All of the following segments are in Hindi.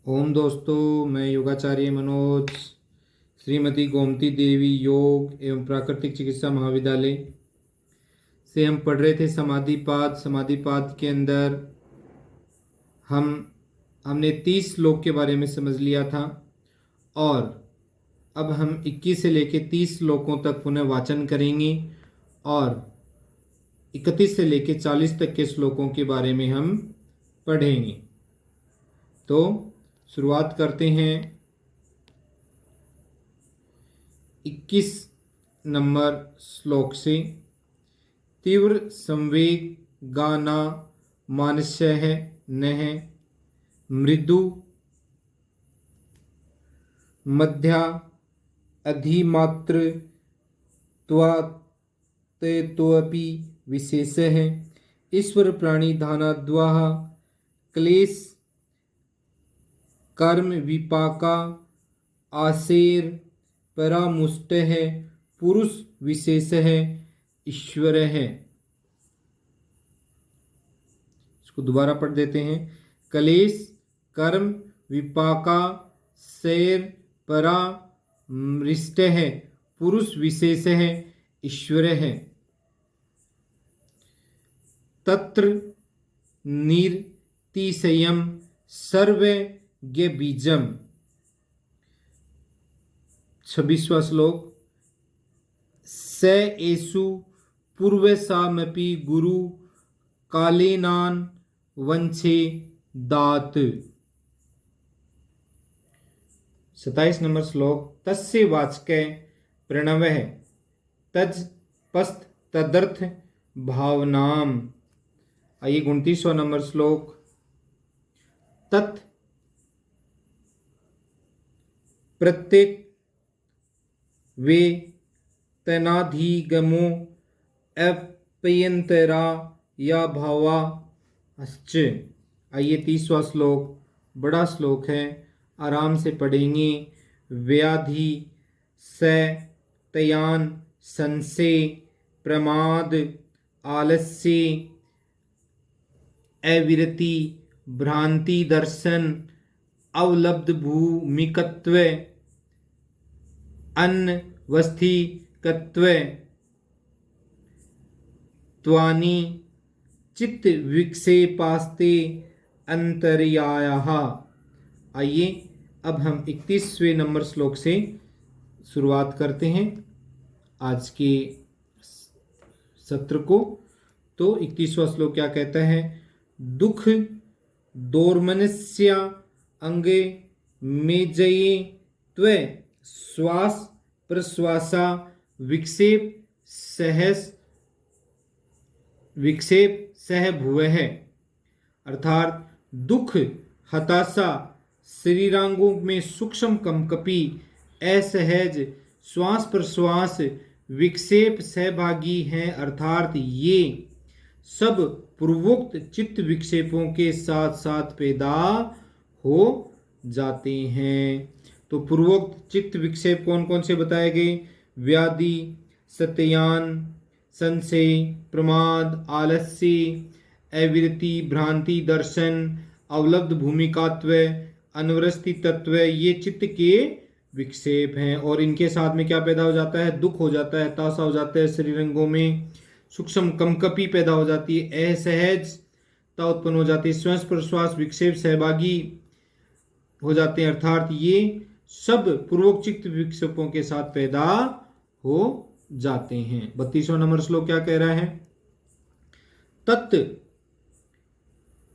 ओम दोस्तों, मैं योगाचार्य मनोज श्रीमती गोमती देवी योग एवं प्राकृतिक चिकित्सा महाविद्यालय से हम पढ़ रहे थे समाधिपाद के अंदर हम हमने 30 श्लोक के बारे में समझ लिया था और अब हम 21 से लेकर 30 श्लोकों तक पुनः वाचन करेंगे और 31 से लेकर 40 तक के श्लोकों के बारे में हम पढ़ेंगे। तो शुरुआत करते हैं 21 नंबर श्लोक से। तीव्र संवेग गाना मानस्यः नः मृदु मध्या अधिमात्र त्वपि विशेषः ईश्वर प्राणी धानाद्वाह क्लेश कर्म विपाका आसेर परामुष्ट है पुरुष विशेष है ईश्वर है। इसको दोबारा पढ़ देते हैं। क्लेश कर्म विपाका सैर परा मृष्ट है पुरुष विशेष है ईश्वर है। तत्र निर्तिशयम् सर्वज्ञ बीजम। 26वां श्लोक। स एषु पूर्वसामपि गुरु कालेनान वंशे दात। 27 नंबर श्लोक। तस्य वाचके प्रणवः तज पस्त तदर्थ भावनाम। आइए 29वां नंबर श्लोक। तत् प्रत्येक वे तनाधिगमो अप्यंतरा या भावा अस्च। आइए 30वां श्लोक, बड़ा श्लोक है, आराम से पढ़ेंगे। व्याधि स तयान संशय प्रमाद आलस्य अविरति भ्रांति दर्शन अवलब्ध भूमिकत्व अनवस्थिकत्व त्वानि चित्त विक्षेपास्ते अंतर्यायः। आइए अब हम 31वें नंबर श्लोक से शुरुआत करते हैं आज के सत्र को। तो 31वां श्लोक क्या कहता है? दुख दोर्मनस्य अंगे मेजये त्वे श्वास प्रश्वासा विक्षेप सह भुवः। अर्थात दुख हताशा शरीरांगों में सूक्ष्म कंपकपी असहज श्वास प्रश्वास विक्षेप सहभागी हैं। अर्थात ये सब पूर्वोक्त चित्त विक्षेपों के साथ साथ पैदा हो जाते हैं। तो पूर्वोक्त चित्त विक्षेप कौन कौन से बताए गए? व्याधि, सत्ययान, संशय, प्रमाद, आलस्य, अविरति, भ्रांति, दर्शन, अवलब्ध भूमिकात्व, अनवरस्ति तत्व, ये चित्त के विक्षेप हैं। और इनके साथ में क्या पैदा हो जाता है? दुख हो जाता है, हताशा हो जाता है, शरीर अंगों में सूक्ष्म कंपकपी पैदा हो जाती है, असहजता उत्पन्न हो जाती है, श्वास प्रश्वास विक्षेप सहभागी हो जाते हैं। अर्थात ये सब पूर्वोक्त चित्त विक्षेपों के साथ पैदा हो जाते हैं। 32वां नंबर श्लोक क्या कह रहा है? तत्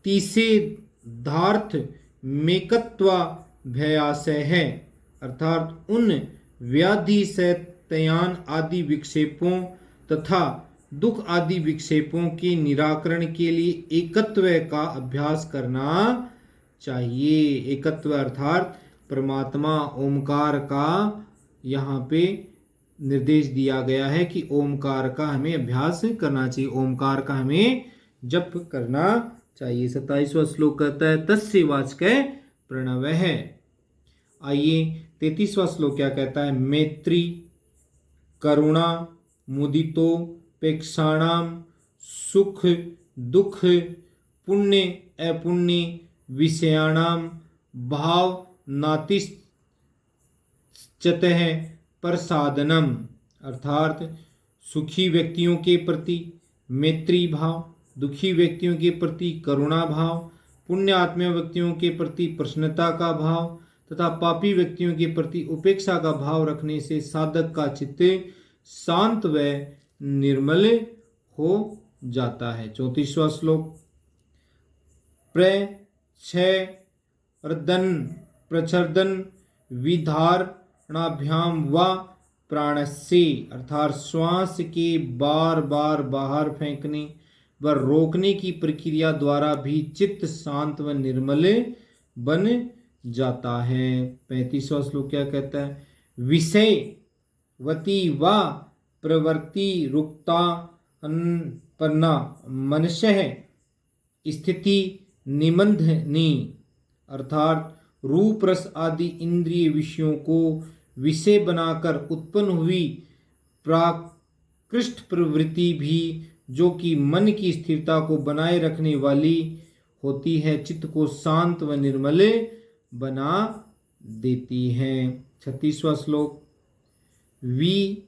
तीसेधार्थ मेकत्वा भयाशय है। अर्थात उन व्याधि सैतयान आदि विक्षेपों तथा दुख आदि विक्षेपों के निराकरण के लिए एकत्व का अभ्यास करना चाहिए। एकत्व अर्थात परमात्मा ओमकार का यहाँ पे निर्देश दिया गया है कि ओमकार का हमें अभ्यास करना चाहिए, ओमकार का हमें जप करना चाहिए। 27वां श्लोक कहता है तस्य वाचके प्रणवः। आइए 33वां श्लोक क्या कहता है? मैत्री करुणा मुदितो पेक्षाणाम सुख दुख पुण्य अपुण्य विषयाणाम भाव नातिश्चतः प्रसादनम, अर्थात सुखी व्यक्तियों के प्रति मैत्री भाव, दुखी व्यक्तियों के प्रति करुणा भाव, पुण्यात्मा व्यक्तियों के प्रति प्रसन्नता का भाव तथा पापी व्यक्तियों के प्रति उपेक्षा का भाव रखने से साधक का चित्त शांत व निर्मल हो जाता है। 34वां श्लोक। प्रच्छर्दन विधारणाभ्याम व प्राणस्य, अर्थात श्वास के बार बार बाहर फेंकने व रोकने की प्रक्रिया द्वारा भी चित्त शांत व निर्मल बन जाता है। 35वां श्लोक क्या कहता है? विषयवती व प्रवृत्ति रुक्ता पन्ना मनुष्य स्थिति निबंधनी, अर्थात रूप रस आदि इंद्रिय विषयों को विषय बनाकर उत्पन्न हुई प्राकृष्ट प्रवृत्ति भी, जो कि मन की स्थिरता को बनाए रखने वाली होती है, चित्त को शांत व निर्मल बना देती है। 36वां श्लोक। वी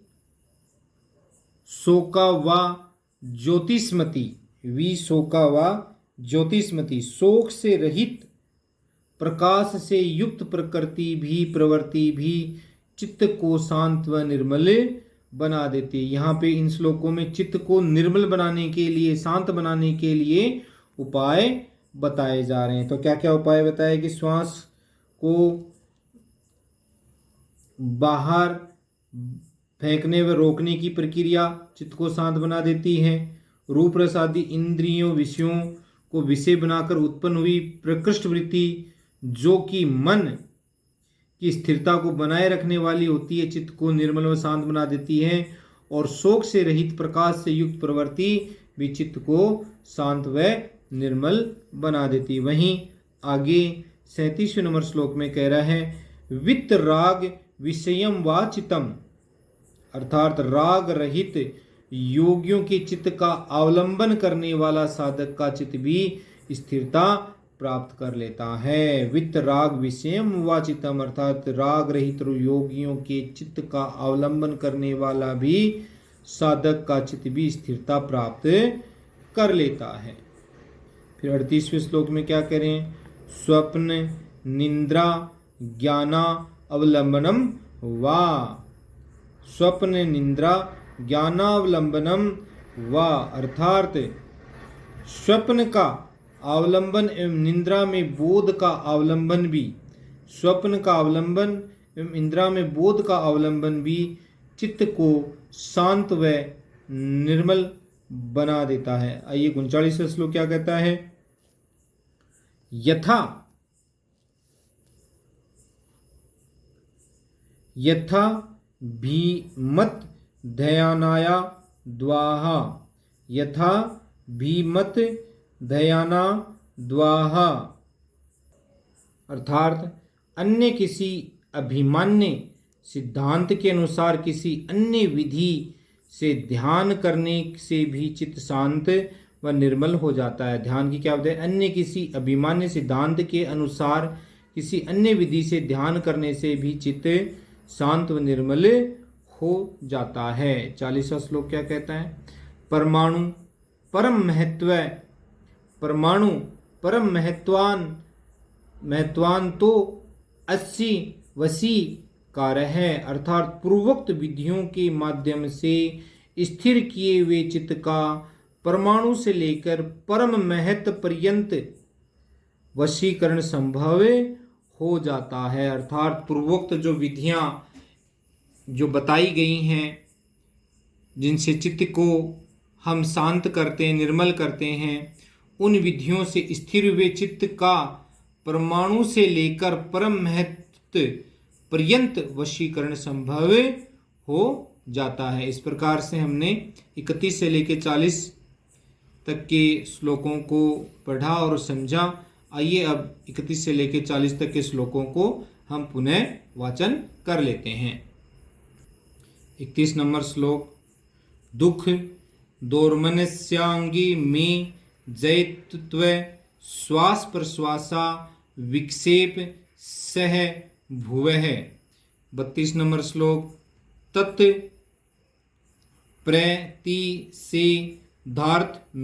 शोका व ज्योतिष्मति, वी शोका व ज्योतिष्मति, शोक से रहित प्रकाश से युक्त प्रवृत्ति भी चित्त को शांत व निर्मल बना देती है। यहाँ पे इन श्लोकों में चित्त को निर्मल बनाने के लिए, शांत बनाने के लिए उपाय बताए जा रहे हैं। तो क्या क्या उपाय बताए कि श्वास को बाहर फेंकने व रोकने की प्रक्रिया चित्त को शांत बना देती है। रूप रस आदि इंद्रियों विषयों को विषय बनाकर उत्पन्न हुई प्रकृष्ट वृत्ति, जो कि मन की स्थिरता को बनाए रखने वाली होती है, चित्त को निर्मल व शांत बना देती है। और शोक से रहित प्रकाश से युक्त प्रवृत्ति भी चित्त को शांत व निर्मल बना देती है। वहीं आगे 37वें नंबर श्लोक में कह रहा है वित्त राग विषयम वाचितम, अर्थात राग रहित योगियों के चित्त का अवलंबन करने वाला साधक का चित्त भी स्थिरता प्राप्त कर लेता है। वित्त राग विषयम वाचितम, अर्थात राग रहित योगियों के चित्त का अवलंबन करने वाला भी साधक का चित्त भी स्थिरता प्राप्त कर लेता है। फिर 38वें श्लोक में क्या करें? स्वप्न निंद्रा ज्ञाना अवलंबनम वा, स्वप्न निंद्रा ज्ञानावलंबनम वा, अर्थात स्वप्न का अवलंबन एवं निंद्रा में बोध का अवलंबन भी, स्वप्न का अवलंबन एवं निंद्रा में बोध का अवलंबन भी चित्त को शांत व निर्मल बना देता है। आइए 39वां श्लोक क्या कहता है? यथा भीमत ध्यानाया द्वाहा, यथा भीमत ध्याना द्वाहा, अर्थात अन्य किसी अभिमान्य सिद्धांत के अनुसार किसी अन्य विधि से ध्यान करने से भी चित्त शांत व निर्मल हो जाता है। ध्यान की क्या होता है? अन्य किसी अभिमान्य सिद्धांत के अनुसार किसी अन्य विधि से ध्यान करने से भी चित्त शांत व निर्मल हो जाता है। 40वां श्लोक क्या कहता है? परमाणु परम महत्व, परमाणु परम महत्वान तो 80 वशीकार है, अर्थात पूर्वोक्त विधियों के माध्यम से स्थिर किए हुए चित्त का परमाणु से लेकर परम महत्व पर्यंत वशीकरण संभव हो जाता है। अर्थात पूर्वोक्त जो विधियां जो बताई गई हैं, जिनसे चित्त को हम शांत करते हैं, निर्मल करते हैं, उन विधियों से स्थिर हुए चित्त का परमाणु से लेकर परम महत्व पर्यंत वशीकरण संभव हो जाता है। इस प्रकार से हमने 31 से लेकर 40 तक के श्लोकों को पढ़ा और समझा। आइए अब 31 से लेकर 40 तक के श्लोकों को हम पुनः वाचन कर लेते हैं। 31 नंबर श्लोक। दुख दोर्मनस्यांगी में जैत्व श्वास प्रश्वासा विक्षेप सह भुवः। 32 नंबर श्लोक तत् प्रतिषेधार्थ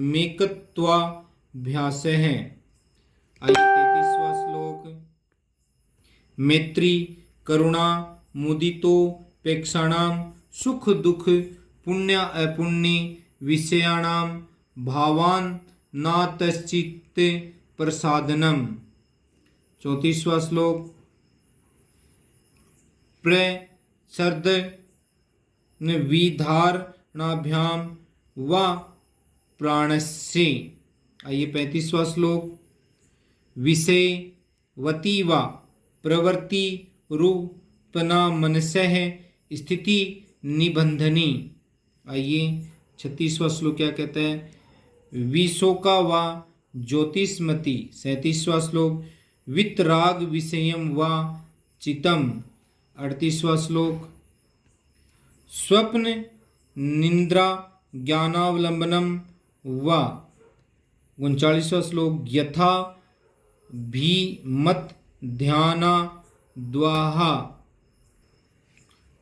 मेकत्वाभ्यासः। आइए 33वां श्लोक मैत्री करुणा मुदितोपेक्षाणां सुख दुख पुण्य अपुण्य विषयाणां भावान नातश्चित्त प्रसादनम। 34वां श्लोक प्रसर्द विधारणाभ्याम व प्राणस्य। आइए 35वां श्लोक विषयवती व प्रवृत्ति रूपना मनसः स्थिति निबंधनी। आइए 36वां श्लोक क्या कहता है विशोका व ज्योतिषमती। 37वां श्लोक वितराग विषयम व चितम। 38वां श्लोक स्वप्न निंद्रा ज्ञानावलंबनम व। 39वां श्लोक यथा भीमत ध्याना द्वाहा।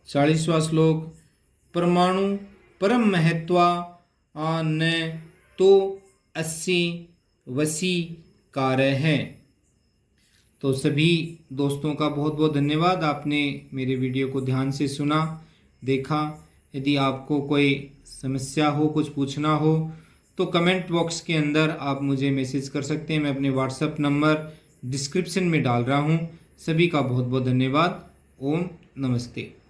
40वां श्लोक परमाणु परम महत्वा न तो अस्सी वशीकार है। तो सभी दोस्तों का बहुत बहुत धन्यवाद। आपने मेरे वीडियो को ध्यान से सुना देखा। यदि आपको कोई समस्या हो कुछ पूछना हो तो कमेंट बॉक्स के अंदर आप मुझे मैसेज कर सकते हैं। मैं अपने व्हाट्सएप नंबर डिस्क्रिप्शन में डाल रहा हूँ। सभी का बहुत बहुत धन्यवाद। ओम नमस्ते।